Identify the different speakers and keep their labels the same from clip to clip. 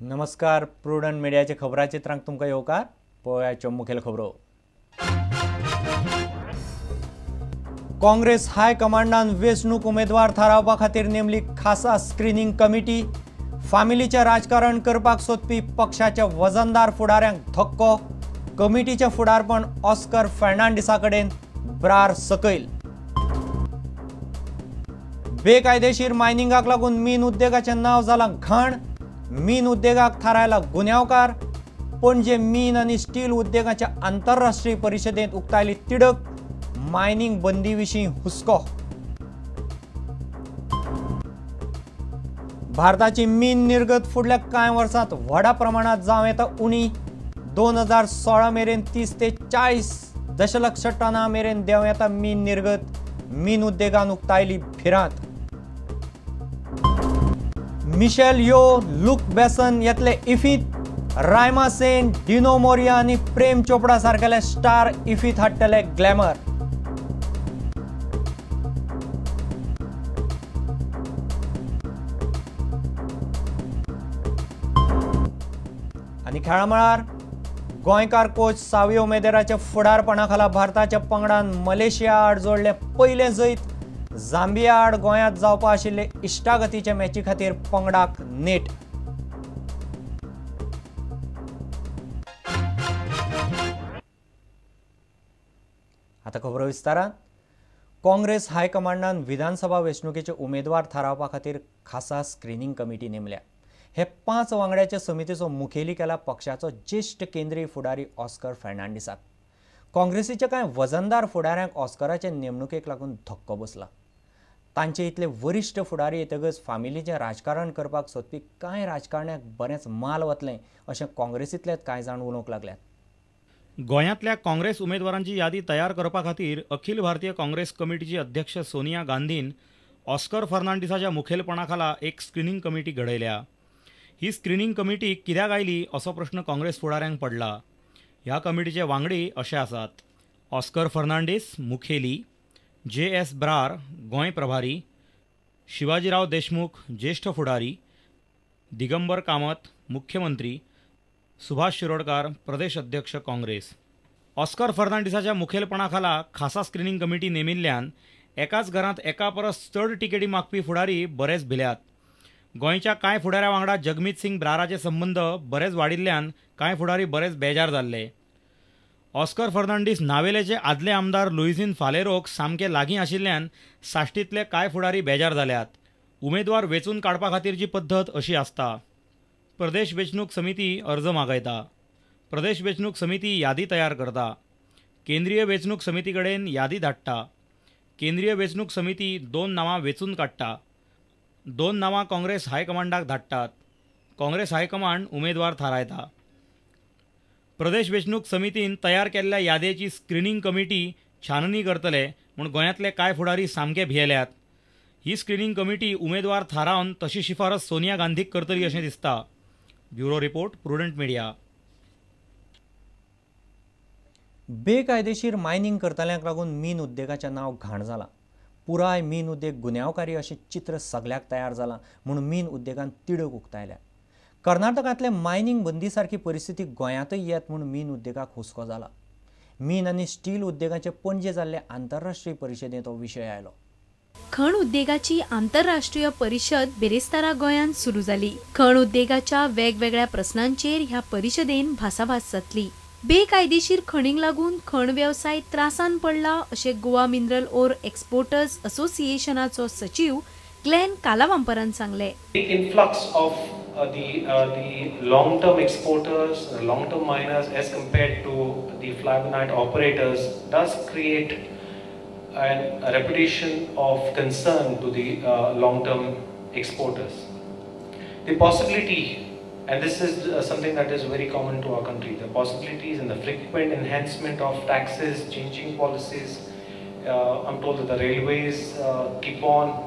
Speaker 1: नमस्कार, प्रुडंट मीडियाचे खबरां चित्रांक तुमकां येवकार. पळोवया मुखेल खबरो. काँग्रेस हायकमांडान वेंचणूक उमेदवार थारावपा खातीर नेमली खासा स्क्रीनिंग कमिटी. फामिलीचें राजकारण करपाक सोदपी पक्षाच्या वजनदार फुडाऱ्यांक धक्को. कमिटीचें फुडारपण ऑस्कर फर्नांडिसा कडेन ब्रार सकयल. बेकायदेशीर मायनिंगाक लागून मीन उद्देगाचें नांव जालां घाण. मीन उद्देगाक थारायला गुन्यांवकार. पणजे मीन आनी स्टील उद्देगाच्या आंतरराष्ट्रीय परिशदेंत उक्तायली तिडक. मायनिंग बंदी विशीं हुस्को. भारताची मीन निर्गत फुडल्या कांय वर्सांत व्हडा प्रमाणात जावं येता उणी. 2016 मेरेन 30 ते 40 दशलक्ष टना मेरेन देंव येता मीन निर्गत. मीन उद्देगान उक्तायली भिरांत. मिशेल यो, लुक बेसन येतले इफीत. रायमा सेन, डिनो मोरिया आनी प्रेम चोपडा सारकेले स्टार इफीत हाडटले ग्लॅमर. आनी खेळा मळार गोंयकार कोच सावियो मेदेराच्या फुडारपणा खाला भारताच्या पंगडान मलेशिया आड जोडले पयले जैत. झांबिया आड गोंयांत जावपा आशिल्ले इश्टागतीचे मॅची खातीर पंगडाक नेट. आता खबरो विस्तारान. काँग्रेस हायकमांडान विधानसभा वेंचणुकेचे उमेदवार थारावपा खातीर खासा स्क्रीनिंग कमिटी नेमल्या. हे 5 वांगड्याचे समितीचो मुखेली केला पक्षाचो ज्येष्ठ केंद्रीय फुडारी ऑस्कर फर्नांडिसाक. काँग्रेसीच्या कांय वजनदार फुडाऱ्यांक ऑस्कराचे नेमणुकेक लागून धक्को बसला. तांचे इतले वरिश्ठ फुडारी येतकच फामिलीचें राजकारण करपाक सोदपी कांय राजकारण्यांक बरेंच माल वतलें अशें काँग्रेसींतलेच कांय जाण उलोवंक लागल्यात.
Speaker 2: गोंयांतल्या काँग्रेस उमेदवारांची यादी तयार करपा खातीर अखिल भारतीय काँग्रेस कमिटीची अध्यक्ष सोनिया गांधीन ऑस्कर फर्नांडिसाच्या मुखेलपणा खाला एक स्क्रीनिंग कमिटी घडयल्या. ही स्क्रीनिंग कमिटी कित्याक आयली असो प्रश्न काँग्रेस फुडाऱ्यांक पडला. ह्या कमिटीचे वांगडी अशे आसात: ऑस्कर फर्नांडीस मुखेली, JS ब्रार गोंय प्रभारी, शिवाजीराव देशमुख ज्येष्ठ फुडारी, दिगंबर कामत मुख्यमंत्री, सुभाष शिरोडकार प्रदेश अध्यक्ष काँग्रेस. ऑस्कर फर्नांडिसाच्या मुखेलपणा खाला खासा स्क्रीनिंग कमिटी नेमिल्ल्यान एकाच घरांत एका परस चड तिकेटी मागपी फुडारी बरेच भिल्यात. गोंयच्या कांय फुडाऱ्या वांगडा जगमीत सिंग ब्राराचे संबंद बरेच वाडिल्ल्यान कांय फुडारी बरेच बेजार जाल्ले. ऑस्कर फर्नांडीस नावेलेचे आदले आमदार लुइझीन फालेरोक सामके लागीं आशिल्ल्यान साश्टींतले कांय फुडारी बेजार जाल्यात. उमेदवार वेंचून काडपा खातीरची पद्दत अशी आसता: प्रदेश वेंचणूक समिती अर्ज मागयता, प्रदेश वेंचणूक समिती यादी तयार करता, केंद्रीय वेंचणूक समिती कडेन यादी धाडटा, केंद्रीय वेंचणूक समिती 2 नांवां वेंचून काडटा, 2 नांवां काँग्रेस हायकमांडाक धाडटात, काँग्रेस हायकमांड उमेदवार थारायता. प्रदेश वेंचणूक समितीन तयार केल्ल्या यादेची स्क्रीनिंग कमिटी छाननी करतले म्हूण गोंयांतले कांय फुडारी सामके भियेल्यात. ही स्क्रीनिंग कमिटी उमेदवार थारावन तशी शिफारस सोनिया गांधीक करतली अशें दिसता. Bureau report, prudent media.
Speaker 1: बेकायदेशीर मायनिंग करतल्यांक लागून मीन उद्देगाचें नांव घाण जालां. पुराय मीन उद्देग गुन्यांवकारी अशें चित्र सगळ्याक तयार जालां म्हणून मीन उद्देगान तिडक उक्तायल्या. कर्नाटकांतले मायनिंग बंदी सारकी परिस्थिती गोंयांतय येत म्हूण मीन उद्देगाक हुस्को जाला. मीन आनी स्टील उद्देगाचे पणजे जाल्ले आंतरराष्ट्रीय परिशदेंत हो विशय आयलो.
Speaker 3: खण उद्देगाची आंतरराष्ट्रीय परिषद बेरेस्तारा गोंयांत सुरू जाली. खण उद्देगाच्या वेगवेगळ्या प्रस्नांचेर ह्या परिशदेन भासाभास जातली. बेकायदेशीर खणींक लागून खण वेवसाय त्रासान पडला अशें गोवा मिनरल ओर एक्सपोर्टर्स असोसिएशनाचो सचिव ग्लेन कालावांपरान सांगले.
Speaker 4: influx of the long-term exporters, long-term miners, as compared to the fly-by-night operators, does create a reputation of concern to the long-term exporters. The possibility, and this is something that is very common to our country, the possibilities and the frequent enhancement of taxes, changing policies. I'm told that the railways keep on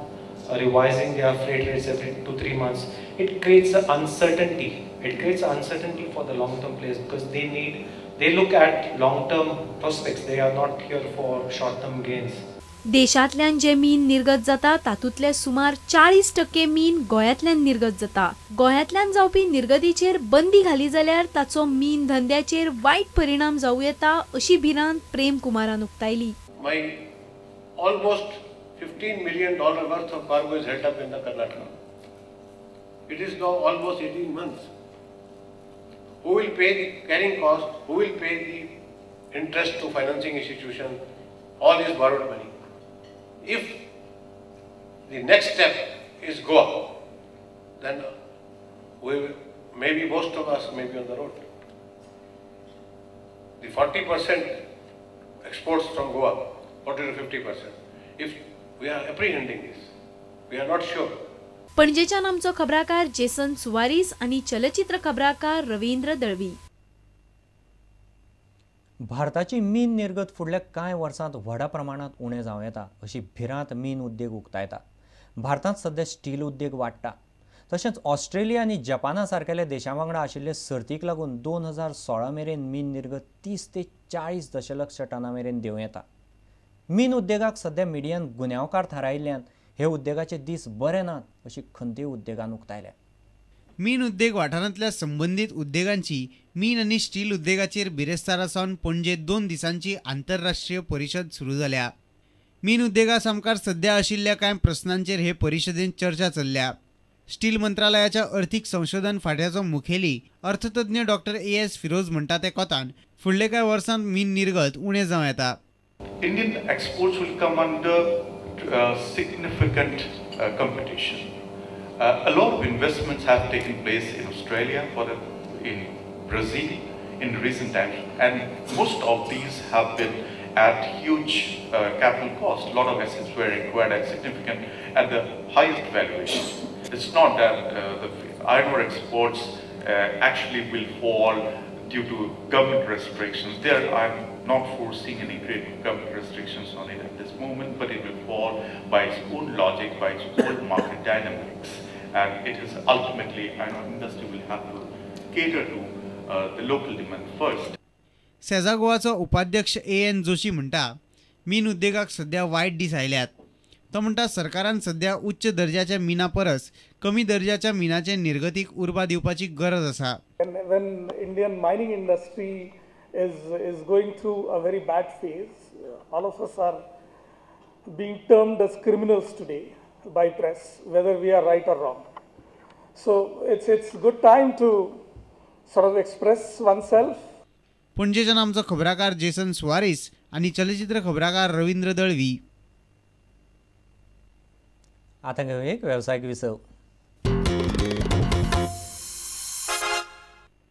Speaker 4: revising their freight rates every 2-3 months. It creates an uncertainty. It creates an uncertainty for the long-term players because they look at long-term prospects. They are not here for short-term gains.
Speaker 3: देशांतल्यान जे मीन निर्गत जाता तातूंतले सुमार 40% मीन गोंयांतल्यान निर्गत जाता. गोंयांतल्यान जावपी निर्गतीचेर बंदी घाली जाल्यार ताचो मीन धंद्याचेर वायट परिणाम जावं येता अशी भिरांत प्रेम कुमारान उक्तायली.
Speaker 5: My almost $15 million worth of cargo is held up in the Karnataka. It is now almost 18 months. Who will pay the carrying cost? Who will pay the interest to financing institution? All is borrowed money. If the next step is Goa, then maybe most of us may be on the road. The 40% exports from Goa, 40 to 50%. If we are apprehending this, we are not sure.
Speaker 3: पणजेच्यान आमचो खबराकार Jason Soares आणि चलचित्र खबराकार रवींद्र दळवी.
Speaker 1: भारताची मीन निर्गत फुडल्या कांय वर्सांत व्हडा प्रमाणात उणें जावं येता अशी भिरांत मीन उद्देग उक्तायता. भारतांत सध्या स्टील उद्देग वाडटा. तशेंच ऑस्ट्रेलिया आनी जपाना सारकेल्या देशां वांगडा आशिल्ले सर्तीक लागून 2016 मेरेन मीन निर्गत 30 ते 40 दशलक्ष टना मेरेन देंव येता. मीन उद्देगाक सध्या मिडियान गुन्यांवकार थारायिल्ल्यान हे उद्देगाचे दीस बरे नात अशी खंती उद्देगान उक्तायल्या.
Speaker 6: मीन उद्देग वाठारांतल्या संबंधीत उद्देगांची मीन आनी स्टील उद्देगाचेर बिरेस्तारासावन पणजेत 2 दिसांची आंतरराष्ट्रीय परिशद सुरू जाल्या. मीन उद्देगा सामकार सध्या आशिल्ल्या कांय प्रस्नांचेर हे परिशदेंत चर्चा चल्ल्या. स्टील मंत्रालयाच्या अर्थीक संशोधन फांट्याचो मुखेली अर्थतज्ञ डॉक्टर A.S. फिरोज म्हणटा ते कोतान फुडले कांय वर्सांत मीन निर्गत उणें जावं येता.
Speaker 7: Indian exports will come under significant competition. A lot of investments have taken place in Australia, in Brazil in recent times, and most of these have been at huge capital cost. A lot of assets were acquired at the highest valuation. It's not that the iron ore exports actually will fall due to government restrictions. There I'm not foreseeing any great government restrictions on it at this moment, but it will fall by its own logic, by its own market dynamics. And it is ultimately, iron ore industry will have to cater to the local demand first.
Speaker 6: सेजा गोवाचो उपाध्यक्ष A.N. Joshi म्हणटा मीन उद्देगाक सध्या वायट दीस आयल्यात. तो म्हणटा सरकारान सध्या उच्च दर्जाच्या मिना परस कमी दर्जाच्या मिनाचे निर्गतीक उर्बा दिवपाची गरज आसा.
Speaker 8: When Indian mining industry is going through a very bad phase, all of us are being termed as criminals today by press, whether we are right or wrong. So it's good time to sort of express oneself.
Speaker 6: पणजेच्यान आमचो खबराकार Jason Soares आनी चलचित्र खबराकार रवींद्र दळवी.
Speaker 1: आतां घेवया एक वेवसायीक विसव.